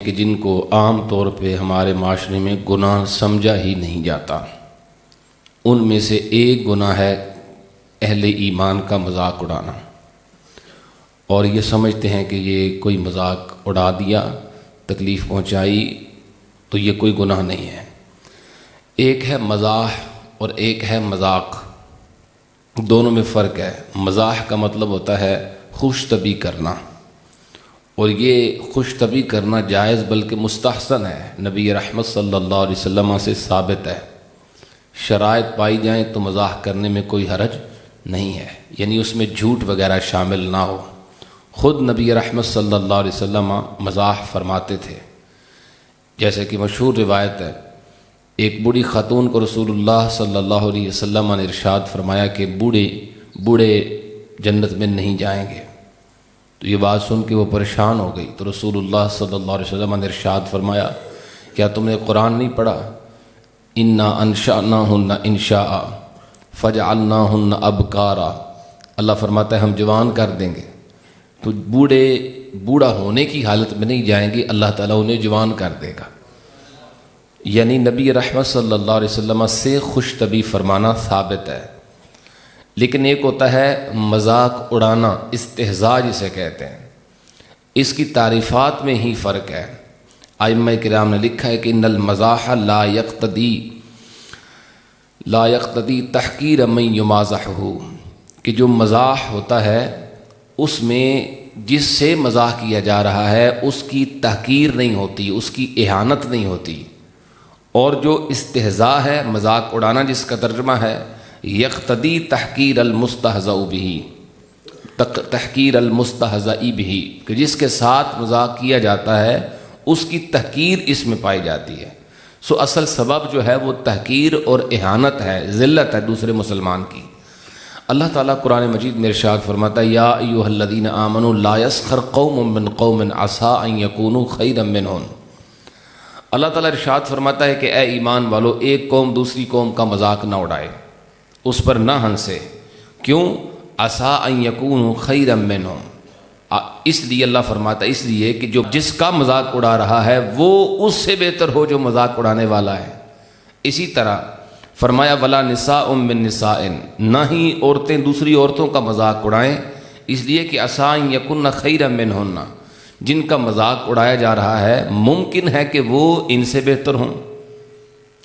کہ جن کو عام طور پہ ہمارے معاشرے میں گناہ سمجھا ہی نہیں جاتا، ان میں سے ایک گناہ ہے اہل ایمان کا مذاق اڑانا، اور یہ سمجھتے ہیں کہ یہ کوئی مذاق اڑا دیا، تکلیف پہنچائی تو یہ کوئی گناہ نہیں ہے۔ ایک ہے مزاح اور ایک ہے مذاق، دونوں میں فرق ہے۔ مزاح کا مطلب ہوتا ہے خوش طبعی کرنا، اور یہ خوش طبعی کرنا جائز بلکہ مستحسن ہے، نبی رحمت صلی اللہ علیہ وسلم سے ثابت ہے۔ شرائط پائی جائیں تو مزاح کرنے میں کوئی حرج نہیں ہے، یعنی اس میں جھوٹ وغیرہ شامل نہ ہو۔ خود نبی رحمت صلی اللہ علیہ وسلم مزاح فرماتے تھے، جیسے کہ مشہور روایت ہے، ایک بوڑھی خاتون کو رسول اللہ صلی اللہ علیہ وسلم نے ارشاد فرمایا کہ بوڑھے جنت میں نہیں جائیں گے۔ تو یہ بات سن کے وہ پریشان ہو گئی، تو رسول اللہ صلی اللہ علیہ وسلم نے ارشاد فرمایا، کیا تم نے قرآن نہیں پڑھا؟ انا انشأناہن انشاء فجعلناہن ابکارا، اللہ فرماتا ہے ہم جوان کر دیں گے، تو بوڑھا ہونے کی حالت میں نہیں جائیں گے، اللہ تعالیٰ انہیں جوان کر دے گا۔ یعنی نبی رحمت صلی اللہ علیہ وسلم سے خوش طبعی فرمانا ثابت ہے۔ لیکن ایک ہوتا ہے مذاق اڑانا، استہزاء جسے کہتے ہیں، اس کی تعریفات میں ہی فرق ہے۔ ائمہ کرام نے لکھا ہے کہ ان المزاح لا یقتضی تحقیر من یمازحہ، کہ جو مزاح ہوتا ہے اس میں جس سے مزاح کیا جا رہا ہے اس کی تحقیر نہیں ہوتی، اس کی اہانت نہیں ہوتی، اور جو استہزاء ہے، مذاق اڑانا جس کا ترجمہ ہے یقتضی تحقیر المستہزأ بہ، تحقیر المستہزأ بہ، کہ جس کے ساتھ مذاق کیا جاتا ہے اس کی تحقیر اس میں پائی جاتی ہے۔ سو اصل سبب جو ہے وہ تحقیر اور اہانت ہے، ذلت ہے دوسرے مسلمان کی۔ اللہ تعالیٰ قرآن مجید میں ارشاد فرماتا ہے، یا ایھا الذین آمنوا لا یسخر قوم من قوم عسیٰ ان یکونوا خیرا منھم۔ اللہ تعالیٰ ارشاد فرماتا ہے کہ اے ایمان والو، ایک قوم دوسری قوم کا مذاق نہ اڑائے، اس پر نہ ہنسے۔ کیوں؟ عسیٰ ان یکونوا خیرا منھم، اس لیے اللہ فرماتا ہے اس لیے کہ جو جس کا مذاق اڑا رہا ہے وہ اس سے بہتر ہو جو مذاق اڑانے والا ہے۔ اسی طرح فرمایا ولا نساء من نساء، نہ ہی عورتیں دوسری عورتوں کا مذاق اڑائیں، اس لیے کہ عسیٰ ان یکن خیرا منہن، جن کا مذاق اڑایا جا رہا ہے ممکن ہے کہ وہ ان سے بہتر ہوں۔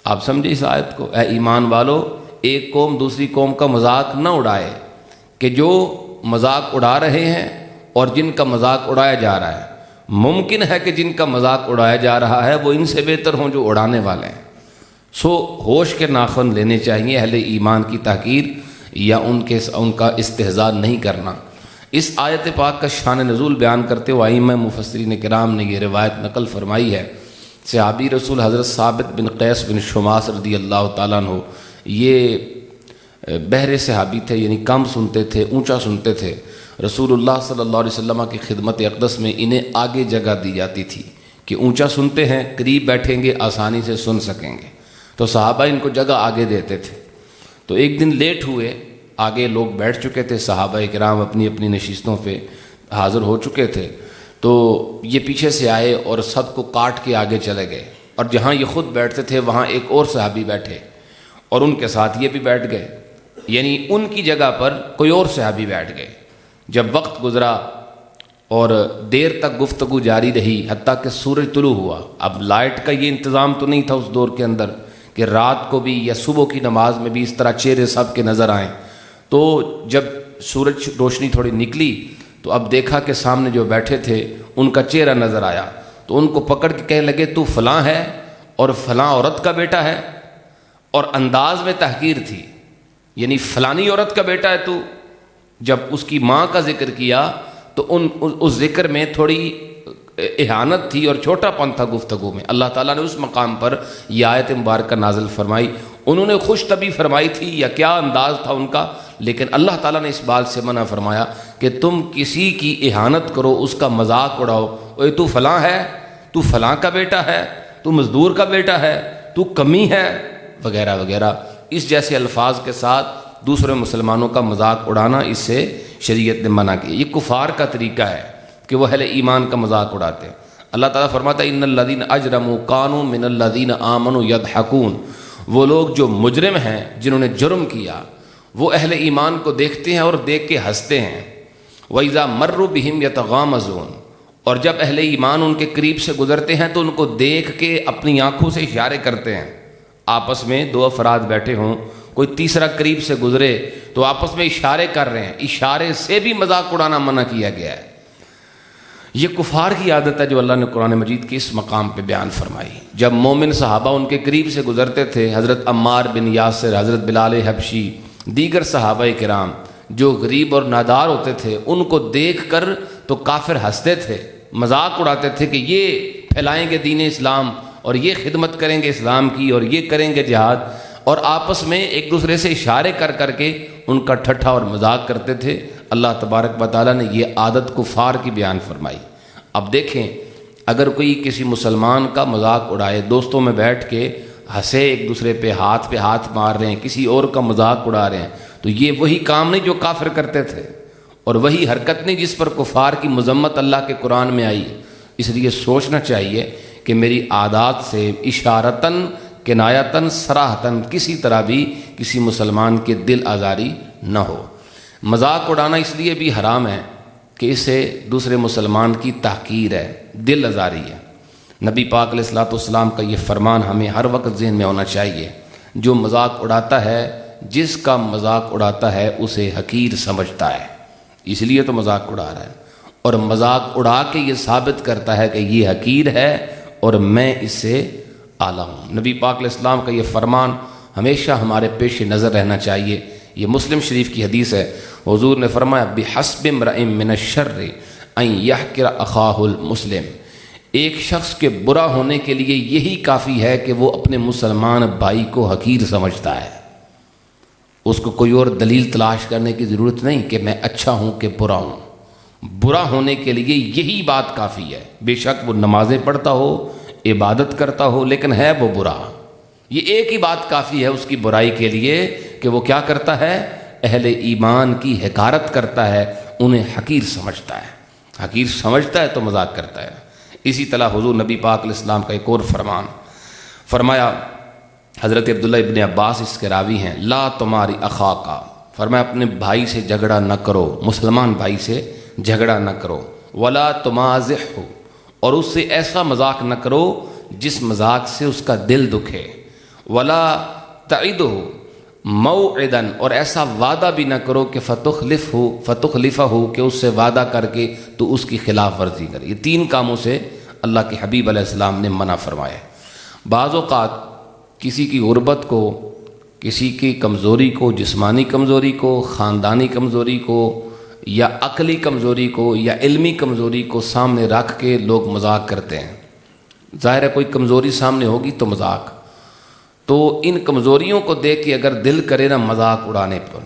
آپ سمجھے اس آیت کو؟ اے ایمان والو، ایک قوم دوسری قوم کا مذاق نہ اڑائے، کہ جو مذاق اڑا رہے ہیں اور جن کا مذاق اڑایا جا رہا ہے ممکن ہے کہ جن کا مذاق اڑایا جا رہا ہے وہ ان سے بہتر ہوں جو اڑانے والے ہیں۔ سو ہوش کے ناخن لینے چاہیے، اہل ایمان کی تحقیر یا ان کا استہزاء نہیں کرنا۔ اس آیت پاک کا شان نزول بیان کرتے ہوئے ائمہ مفسرین کرام نے یہ روایت نقل فرمائی ہے، صحابی رسول حضرت ثابت بن قیس بن شماس رضی اللہ تعالیٰ عنہ، یہ بہرے صحابی تھے، یعنی کم سنتے تھے، اونچا سنتے تھے۔ رسول اللہ صلی اللہ علیہ وسلم کی خدمت اقدس میں انہیں آگے جگہ دی جاتی تھی کہ اونچا سنتے ہیں، قریب بیٹھیں گے، آسانی سے سن سکیں گے، تو صحابہ ان کو جگہ آگے دیتے تھے۔ تو ایک دن لیٹ ہوئے، آگے لوگ بیٹھ چکے تھے، صحابہ کرام اپنی اپنی نشستوں پہ حاضر ہو چکے تھے، تو یہ پیچھے سے آئے اور سب کو کاٹ کے آگے چلے گئے، اور جہاں یہ خود بیٹھتے تھے وہاں ایک اور صحابی بیٹھے اور ان کے ساتھ یہ بھی بیٹھ گئے، یعنی ان کی جگہ پر کوئی اور صحابی بیٹھ گئے۔ جب وقت گزرا اور دیر تک گفتگو جاری رہی، حتیٰ کہ سورج طلوع ہوا۔ اب لائٹ کا یہ انتظام تو نہیں تھا اس دور کے اندر کہ رات کو بھی یا صبح کی نماز میں بھی اس طرح چہرے سب کے نظر آئیں، تو جب سورج روشنی تھوڑی نکلی تو اب دیکھا کہ سامنے جو بیٹھے تھے ان کا چہرہ نظر آیا، تو ان کو پکڑ کے کہنے لگے تو فلاں ہے اور فلاں عورت کا بیٹا ہے، اور انداز میں تحقیر تھی، یعنی فلانی عورت کا بیٹا ہے تو۔ جب اس کی ماں کا ذکر کیا تو اس ذکر میں تھوڑی اہانت تھی اور چھوٹا پن تھا گفتگو میں۔ اللہ تعالیٰ نے اس مقام پر یہ آیت مبارکہ نازل فرمائی۔ انہوں نے خوش طبعی فرمائی تھی یا کیا انداز تھا ان کا، لیکن اللہ تعالیٰ نے اس بات سے منع فرمایا کہ تم کسی کی اہانت کرو، اس کا مذاق اڑاؤ، اے تو فلاں ہے، تو فلاں کا بیٹا ہے، تو مزدور کا بیٹا ہے، تو کمی ہے، وغیرہ وغیرہ، اس جیسے الفاظ کے ساتھ دوسرے مسلمانوں کا مذاق اڑانا اس سے شریعت نے منع کیا۔ یہ کفار کا طریقہ ہے کہ وہ اہل ایمان کا مذاق اڑاتے ہیں۔ اللہ تعالیٰ فرماتا ہے ان الذین اجرموا کانوا من الذین آمنوا یضحکون، وہ لوگ جو مجرم ہیں، جنہوں نے جرم کیا، وہ اہل ایمان کو دیکھتے ہیں اور دیکھ کے ہنستے ہیں۔ وَإِذَا مَرُّوا بِهِمْ يَتَغَامَزُونَ، اور جب اہل ایمان ان کے قریب سے گزرتے ہیں تو ان کو دیکھ کے اپنی آنکھوں سے اشارے کرتے ہیں۔ آپس میں دو افراد بیٹھے ہوں، کوئی تیسرا قریب سے گزرے تو آپس میں اشارے کر رہے ہیں، اشارے سے بھی مذاق اڑانا منع کیا گیا ہے۔ یہ کفار کی عادت ہے جو اللہ نے قرآن مجید کے اس مقام پہ بیان فرمائی۔ جب مومن صحابہ ان کے قریب سے گزرتے تھے، حضرت عمار بن یاسر، حضرت بلال حبشی، دیگر صحابہ کرام جو غریب اور نادار ہوتے تھے، ان کو دیکھ کر تو کافر ہنستے تھے، مذاق اڑاتے تھے کہ یہ پھیلائیں گے دین اسلام، اور یہ خدمت کریں گے اسلام کی، اور یہ کریں گے جہاد، اور آپس میں ایک دوسرے سے اشارے کر کر کے ان کا ٹھٹھا اور مذاق کرتے تھے۔ اللہ تبارک و تعالیٰ نے یہ عادت کفار کی بیان فرمائی۔ اب دیکھیں، اگر کوئی کسی مسلمان کا مذاق اڑائے، دوستوں میں بیٹھ کے ہنسے، ایک دوسرے پہ ہاتھ مار رہے ہیں، کسی اور کا مذاق اڑا رہے ہیں، تو یہ وہی کام نہیں جو کافر کرتے تھے، اور وہی حرکت نہیں جس پر کفار کی مذمت اللہ کے قرآن میں آئی۔ اس لیے سوچنا چاہیے کہ میری عادات سے اشارتاً، کنایتاً، صراحتاً کسی طرح بھی کسی مسلمان کے دل آزاری نہ ہو۔ مذاق اڑانا اس لیے بھی حرام ہے کہ اسے دوسرے مسلمان کی تحقیر ہے، دل آزاری ہے۔ نبی پاک علیہ الصلوۃ والسلام کا یہ فرمان ہمیں ہر وقت ذہن میں ہونا چاہیے، جو مذاق اڑاتا ہے، جس کا مذاق اڑاتا ہے اسے حقیر سمجھتا ہے، اس لیے تو مذاق اڑا رہا ہے، اور مذاق اڑا کے یہ ثابت کرتا ہے کہ یہ حقیر ہے اور میں اس سے اعلیٰ ہوں۔ نبی پاک علیہ السلام کا یہ فرمان ہمیشہ ہمارے پیش نظر رہنا چاہیے۔ یہ مسلم شریف کی حدیث ہے، حضور نے فرمایا بحسب امرئ من الشر ان یحقر اخاہ المسلم، ایک شخص کے برا ہونے کے لیے یہی کافی ہے کہ وہ اپنے مسلمان بھائی کو حقیر سمجھتا ہے، اس کو کوئی اور دلیل تلاش کرنے کی ضرورت نہیں کہ میں اچھا ہوں کہ برا ہوں۔ برا ہونے کے لیے یہی بات کافی ہے، بے شک وہ نمازیں پڑھتا ہو، عبادت کرتا ہو، لیکن ہے وہ برا، یہ ایک ہی بات کافی ہے اس کی برائی کے لیے کہ وہ کیا کرتا ہے، اہل ایمان کی حقارت کرتا ہے، انہیں حقیر سمجھتا ہے، حقیر سمجھتا ہے تو مذاق کرتا ہے۔ اسی طرح حضور نبی پاک علیہ السلام کا ایک اور فرمان فرمایا، حضرت عبداللہ ابن عباس اس کے راوی ہیں، لا تماری اخاکا، فرمایا اپنے بھائی سے جھگڑا نہ کرو، مسلمان بھائی سے جھگڑا نہ کرو، ولا تمازحہ، اور اس سے ایسا مذاق نہ کرو جس مذاق سے اس کا دل دکھے، ولا تعدہ موعدا، اور ایسا وعدہ بھی نہ کرو کہ فتخلفہ کہ اس سے وعدہ کر کے تو اس کی خلاف ورزی کرے۔ یہ تین کاموں سے اللہ کے حبیب علیہ السلام نے منع فرمایا۔ بعض اوقات کسی کی غربت کو، کسی کی کمزوری کو، جسمانی کمزوری کو، خاندانی کمزوری کو، یا عقلی کمزوری کو، یا علمی کمزوری کو سامنے رکھ کے لوگ مذاق کرتے ہیں۔ ظاہر ہے کوئی کمزوری سامنے ہوگی تو مذاق، تو ان کمزوریوں کو دیکھ کے اگر دل کرے نا مذاق اڑانے پر،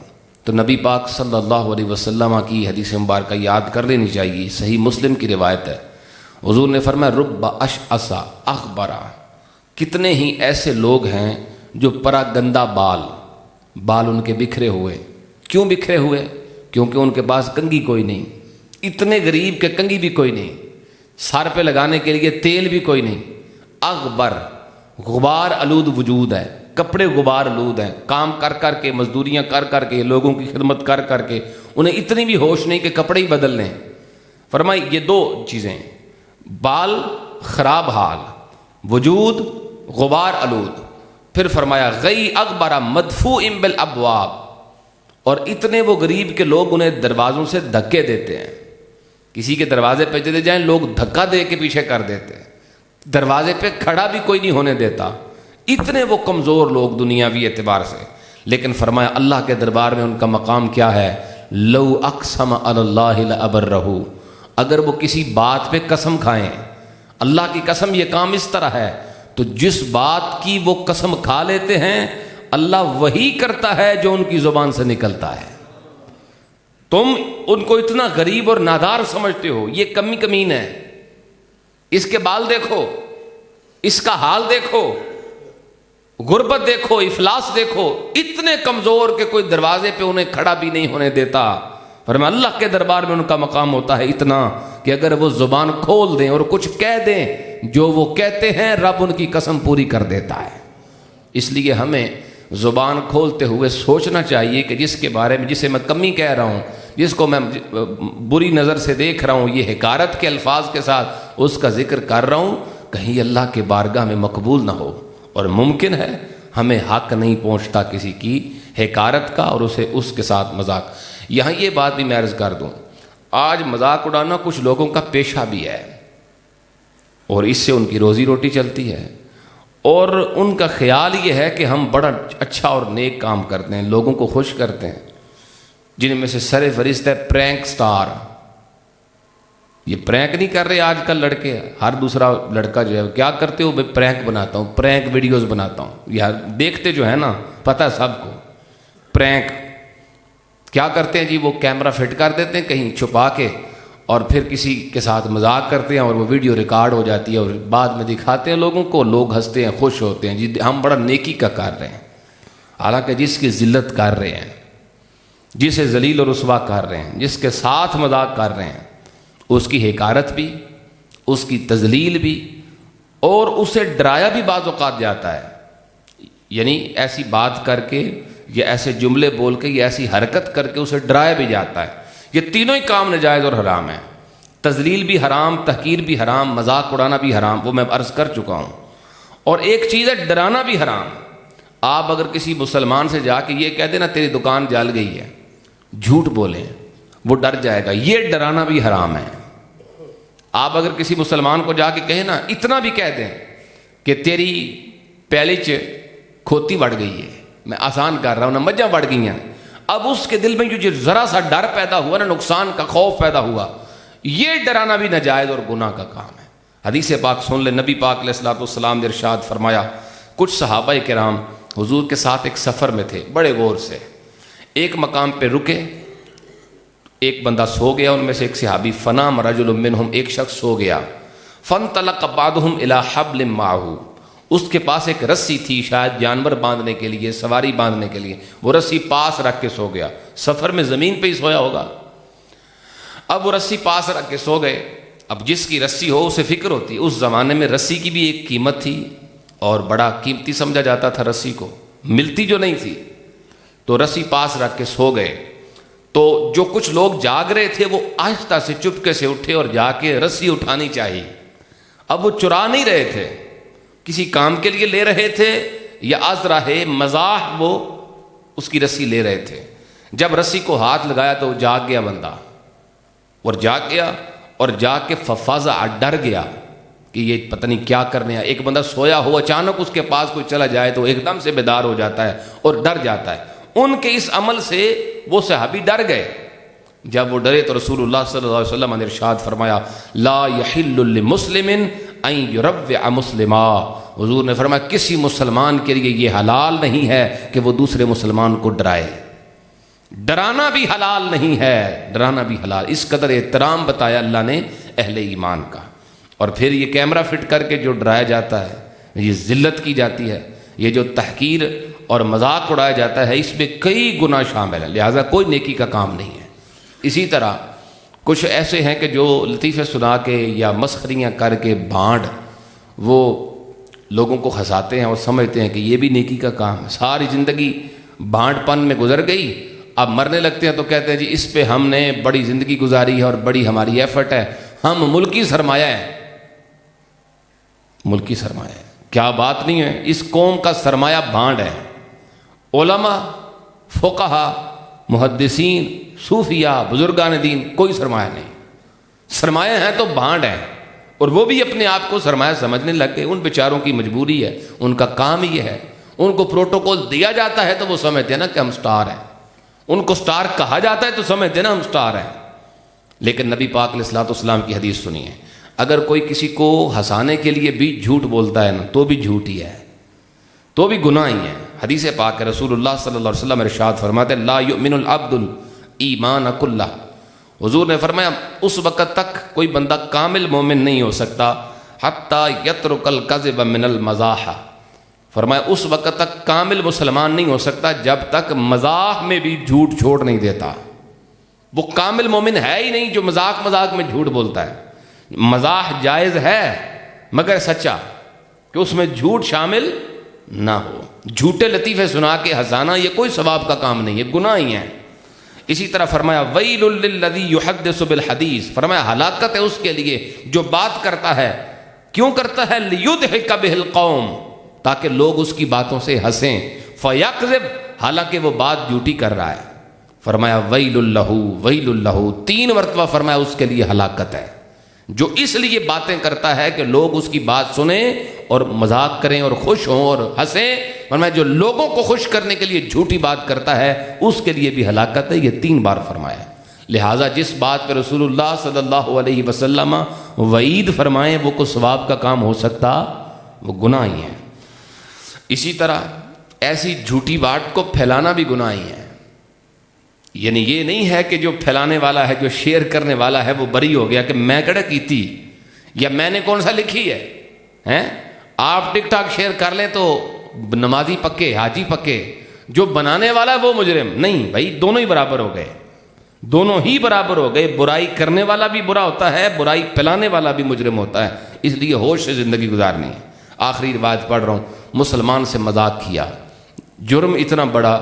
تو نبی پاک صلی اللہ علیہ وسلم کی حدیث مبارکہ یاد کر لینی چاہیے، صحیح مسلم کی روایت ہے۔ حضور نے فرمایا رب اشعث اخبرا، کتنے ہی ایسے لوگ ہیں جو پراگندہ بال ان کے بکھرے ہوئے۔ کیوں بکھرے ہوئے؟ کیونکہ ان کے پاس کنگھی کوئی نہیں، اتنے غریب کہ کنگھی بھی کوئی نہیں، سر پہ لگانے کے لیے تیل بھی کوئی نہیں، اغبر، غبار آلود وجود ہے، کپڑے غبار آلود ہیں، کام کر کر کے، مزدوریاں کر کر کے، لوگوں کی خدمت کر کر کے انہیں اتنی بھی ہوش نہیں کہ کپڑے ہی بدل لیں۔ فرمائی یہ دو چیزیں، بال خراب حال، وجود غبار آلود، پھر فرمایا غی اغبر مدفوع بالابواب، اور اتنے وہ غریب کے لوگ انہیں دروازوں سے دھکے دیتے ہیں، کسی کے دروازے پہ چلے جائیں لوگ دھکا دے کے پیچھے کر دیتے ہیں، دروازے پہ کھڑا بھی کوئی نہیں ہونے دیتا، اتنے وہ کمزور لوگ دنیاوی اعتبار سے۔ لیکن فرمایا اللہ کے دربار میں ان کا مقام کیا ہے، لو اقسم علی اللہ لابرہ، اگر وہ کسی بات پہ قسم کھائیں، اللہ کی قسم یہ کام اس طرح ہے، تو جس بات کی وہ قسم کھا لیتے ہیں اللہ وہی کرتا ہے جو ان کی زبان سے نکلتا ہے۔ تم ان کو اتنا غریب اور نادار سمجھتے ہو، یہ کمی کمین ہے، اس کے بال دیکھو، اس کا حال دیکھو، غربت دیکھو، افلاس دیکھو، اتنے کمزور کہ کوئی دروازے پہ انہیں کھڑا بھی نہیں ہونے دیتا۔ فرمایا اللہ کے دربار میں ان کا مقام ہوتا ہے اتنا کہ اگر وہ زبان کھول دیں اور کچھ کہہ دیں، جو وہ کہتے ہیں رب ان کی قسم پوری کر دیتا ہے۔ اس لیے ہمیں زبان کھولتے ہوئے سوچنا چاہیے کہ جس کے بارے میں، جسے میں کمی کہہ رہا ہوں، جس کو میں بری نظر سے دیکھ رہا ہوں، یہ حقارت کے الفاظ کے ساتھ اس کا ذکر کر رہا ہوں، کہیں اللہ کے بارگاہ میں مقبول نہ ہو۔ اور ممکن ہے ہمیں حق نہیں پہنچتا کسی کی حقارت کا اور اسے اس کے ساتھ مذاق۔ یہاں یہ بات بھی میں عرض کر دوں، آج مذاق اڑانا کچھ لوگوں کا پیشہ بھی ہے اور اس سے ان کی روزی روٹی چلتی ہے، اور ان کا خیال یہ ہے کہ ہم بڑا اچھا اور نیک کام کرتے ہیں، لوگوں کو خوش کرتے ہیں، جن میں سے سر فہرست ہے پرینک سٹار۔ یہ پرینک نہیں کر رہے آج کل لڑکے، ہر دوسرا لڑکا جو ہے کیا کرتے ہو، میں پرینک بناتا ہوں، پرینک ویڈیوز بناتا ہوں۔ یہ دیکھتے جو ہے نا، پتہ ہے سب کو، پرینک کیا کرتے ہیں جی، وہ کیمرہ فٹ کر دیتے ہیں کہیں چھپا کے، اور پھر کسی کے ساتھ مذاق کرتے ہیں اور وہ ویڈیو ریکارڈ ہو جاتی ہے اور بعد میں دکھاتے ہیں لوگوں کو، لوگ ہنستے ہیں، خوش ہوتے ہیں، جی ہم بڑا نیکی کا کر رہے ہیں۔ حالانکہ جس کی ذلت کر رہے ہیں، جسے ذلیل و رسوا کر رہے ہیں، جس کے ساتھ مذاق کر رہے ہیں، اس کی حقارت بھی، اس کی تذلیل بھی، اور اسے ڈرایا بھی بعض اوقات جاتا ہے۔ یعنی ایسی بات کر کے یا ایسے جملے بول کے یا ایسی حرکت کر کے اسے ڈرایا بھی جاتا ہے۔ یہ تینوں ہی کام ناجائز اور حرام ہیں، تذلیل بھی حرام، تحقیر بھی حرام، مذاق اڑانا بھی حرام، وہ میں عرض کر چکا ہوں۔ اور ایک چیز ہے ڈرانا بھی حرام۔ آپ اگر کسی مسلمان سے جا کے یہ کہہ دینا تیری دکان جل گئی ہے، جھوٹ بولیں، وہ ڈر جائے گا، یہ ڈرانا بھی حرام ہے۔ آپ اگر کسی مسلمان کو جا کے کہیں نا، اتنا بھی کہہ دیں کہ تیری پیلی چ کھوتی وڑ گئی ہے، میں آسان کر رہا ہوں نا، مجھاں وڑ گئی ہیں، اب اس کے دل میں جو ذرا سا ڈر پیدا ہوا نا، نقصان کا خوف پیدا ہوا، یہ ڈرانا بھی ناجائز اور گناہ کا کام ہے۔ حدیث پاک سن لے، نبی پاک علیہ الصلوۃ والسلام نے ارشاد فرمایا، کچھ صحابہ کرام حضور کے ساتھ ایک سفر میں تھے، بڑے غور سے ایک مقام پہ رکے، ایک بندہ سو گیا ان میں سے، ایک صحابی، فنام رجل منہم، ایک شخص سو گیا، فانطلق بعضهم الی حبل معه، اس کے پاس ایک رسی تھی، شاید جانور باندھنے کے لیے، سواری باندھنے کے لیے، وہ رسی پاس رکھ کے سو گیا، سفر میں زمین پہ ہی سویا ہوگا، اب وہ رسی پاس رکھ کے سو گئے۔ اب جس کی رسی ہو اسے فکر ہوتی ہے، اس زمانے میں رسی کی بھی ایک قیمت تھی اور بڑا قیمتی سمجھا جاتا تھا، رسی کو ملتی جو نہیں تھی، تو رسی پاس رکھ کے سو گئے۔ تو جو کچھ لوگ جاگ رہے تھے وہ آہستہ سے چپکے سے اٹھے اور جا کے رسی اٹھانی چاہیے۔ اب وہ چرا نہیں رہے تھے، کسی کام کے لیے لے رہے تھے یا از راہ مزاح وہ اس کی رسی لے رہے تھے۔ جب رسی کو ہاتھ لگایا تو جاگ گیا بندہ، اور جاگ گیا اور جاگ کے ففازا، ڈر گیا کہ یہ پتہ نہیں کیا کرنے ہے۔ ایک بندہ سویا ہو، اچانک اس کے پاس کوئی چلا جائے تو ایک دم سے بیدار ہو جاتا ہے اور ڈر جاتا ہے۔ ان کے اس عمل سے وہ صحابی ڈر گئے۔ جب وہ ڈرے تو رسول اللہ صلی اللہ علیہ وسلم نے ارشاد فرمایا، لا یحل لمسلم ان یروع مسلما، حضور نے فرمایا کسی مسلمان کے لیے یہ حلال نہیں ہے کہ وہ دوسرے مسلمان کو ڈرائے۔ ڈرانا بھی حلال نہیں ہے، ڈرانا بھی حلال، اس قدر احترام بتایا اللہ نے اہل ایمان کا۔ اور پھر یہ کیمرہ فٹ کر کے جو ڈرایا جاتا ہے، یہ ذلت کی جاتی ہے، یہ جو تحقیر اور مذاق اڑایا جاتا ہے، اس میں کئی گناہ شامل ہیں، لہٰذا کوئی نیکی کا کام نہیں ہے۔ اسی طرح کچھ ایسے ہیں کہ جو لطیفے سنا کے یا مسخریاں کر کے بھانڈ وہ لوگوں کو ہنساتے ہیں اور سمجھتے ہیں کہ یہ بھی نیکی کا کام ہے۔ ساری زندگی بھانڈ پن میں گزر گئی، اب مرنے لگتے ہیں تو کہتے ہیں جی اس پہ ہم نے بڑی زندگی گزاری ہے اور بڑی ہماری ایفرٹ ہے، ہم ملکی سرمایہ ہیں۔ ملکی سرمایہ ہے، کیا بات نہیں ہے، اس قوم کا سرمایہ بھانڈ ہے۔ علماء، فقہا، محدثین، صوفیاء، بزرگان دین، کوئی سرمایہ نہیں، سرمایہ ہیں تو بھانڈ ہیں، اور وہ بھی اپنے آپ کو سرمایہ سمجھنے لگ گئے۔ ان بیچاروں کی مجبوری ہے، ان کا کام یہ ہے، ان کو پروٹوکول دیا جاتا ہے تو وہ سمجھتے ہیں نا کہ ہم سٹار ہیں، ان کو سٹار کہا جاتا ہے تو سمجھتے ہیں نا ہم سٹار ہیں۔ لیکن نبی پاک علیہ الصلوۃ والسلام کی حدیث سنیے، اگر کوئی کسی کو ہنسانے کے لیے بھی جھوٹ بولتا ہے نا تو بھی جھوٹ ہی ہے، تو بھی گناہ ہی ہے۔ حدیث پاک ہے، رسول اللہ صلی اللہ علیہ وسلم ارشاد فرماتے ہیں، لا یؤمن العبد الایمان کلہ، حضور نے فرمایا اس وقت تک کوئی بندہ کامل مومن نہیں ہو سکتا حتی یترک الکذب من المزاح، فرمایا اس وقت تک کامل مسلمان نہیں ہو سکتا جب تک مزاح میں بھی جھوٹ چھوڑ نہیں دیتا۔ وہ کامل مومن ہے ہی نہیں جو مذاق میں جھوٹ بولتا ہے۔ مزاح جائز ہے مگر سچا، کہ اس میں جھوٹ شامل نہ ہو۔ جھوٹے لطیفے سنا کے ہنسانا یہ کوئی ثواب کا کام نہیں ہے، گناہ ہی ہے۔ اسی طرح فرمایا ویل للذی یحدث بالحدیث، فرمایا ہلاکت ہے اس کے لیے جو بات کرتا ہے۔ کیوں کرتا ہے؟ لیضحک بہ القوم، تاکہ لوگ اس کی باتوں سے ہنسیں، فیکذب، حالانکہ وہ بات جھوٹی کر رہا ہے۔ فرمایا ویل لہ، 3 مرتبہ فرمایا اس کے لیے ہلاکت ہے، جو اس لیے باتیں کرتا ہے کہ لوگ اس کی بات سنیں اور مذاق کریں اور خوش ہوں اور ہنسیں۔ فرمایا جو لوگوں کو خوش کرنے کے لیے جھوٹی بات کرتا ہے اس کے لیے بھی ہلاکت ہے۔ یہ 3 بار فرمایا۔ لہٰذا جس بات پہ رسول اللہ صلی اللہ علیہ وسلم وعید فرمائیں وہ کوئی ثواب کا کام ہو سکتا؟ وہ گناہ ہی ہے۔ اسی طرح ایسی جھوٹی بات کو پھیلانا بھی گناہ ہی ہے۔ یعنی یہ نہیں ہے کہ جو پھیلانے والا ہے، جو شیئر کرنے والا ہے وہ بری ہو گیا کہ میں کڑے کی تھی یا میں نے کون سا لکھی ہے۔ آپ ٹک ٹاک شیئر کر لیں تو نمازی پکے، حاجی پکے، جو بنانے والا ہے وہ مجرم نہیں۔ بھائی دونوں ہی برابر ہو گئے، دونوں ہی برابر ہو گئے۔ برائی کرنے والا بھی برا ہوتا ہے، برائی پھیلانے والا بھی مجرم ہوتا ہے۔ اس لیے ہوش سے زندگی گزارنی ہے۔ آخری روایت پڑھ رہا ہوں، مسلمان سے مذاق کیا، جرم اتنا بڑا،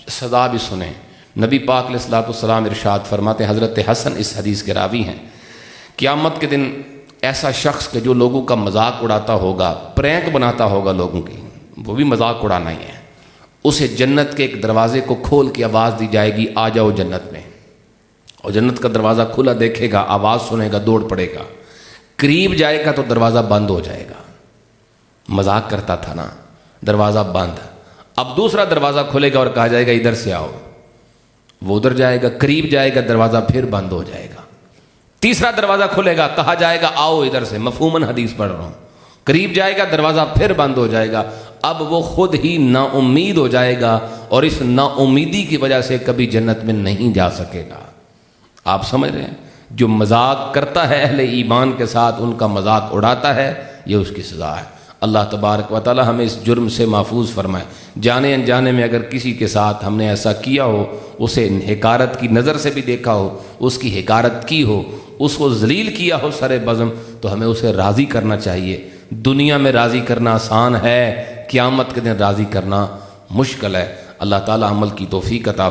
سزا بھی سنیں۔ نبی پاک علیہ الصلوۃ والسلام ارشاد فرماتے ہیں، حضرت حسن اس حدیث کے راوی ہیں، قیامت کے دن ایسا شخص کہ جو لوگوں کا مذاق اڑاتا ہوگا، پرینک بناتا ہوگا لوگوں کی، وہ بھی مذاق اڑانا ہی ہے، اسے جنت کے ایک دروازے کو کھول کے آواز دی جائے گی، آ جاؤ جنت میں۔ اور جنت کا دروازہ کھلا دیکھے گا، آواز سنے گا، دوڑ پڑے گا، قریب جائے گا تو دروازہ بند ہو جائے گا۔ مذاق کرتا تھا نا، دروازہ بند۔ اب دوسرا دروازہ کھلے گا اور کہا جائے گا ادھر سے آؤ، وہ ادھر جائے گا، قریب جائے گا، دروازہ پھر بند ہو جائے گا۔ تیسرا دروازہ کھلے گا، کہا جائے گا آؤ ادھر سے، مفہوماً حدیث پڑھ رہا ہوں، قریب جائے گا، دروازہ پھر بند ہو جائے گا۔ اب وہ خود ہی نا امید ہو جائے گا اور اس نا امیدی کی وجہ سے کبھی جنت میں نہیں جا سکے گا۔ آپ سمجھ رہے ہیں؟ جو مذاق کرتا ہے اہل ایمان کے ساتھ، ان کا مذاق اڑاتا ہے، یہ اس کی سزا ہے۔ اللہ تبارک و تعالی ہمیں اس جرم سے محفوظ فرمائے۔ جانے انجانے میں اگر کسی کے ساتھ ہم نے ایسا کیا ہو، اسے حقارت کی نظر سے بھی دیکھا ہو، اس کی حقارت کی ہو، اس کو ذلیل کیا ہو سر بزم، تو ہمیں اسے راضی کرنا چاہیے۔ دنیا میں راضی کرنا آسان ہے، قیامت کے دن راضی کرنا مشکل ہے۔ اللہ تعالی عمل کی توفیق عطا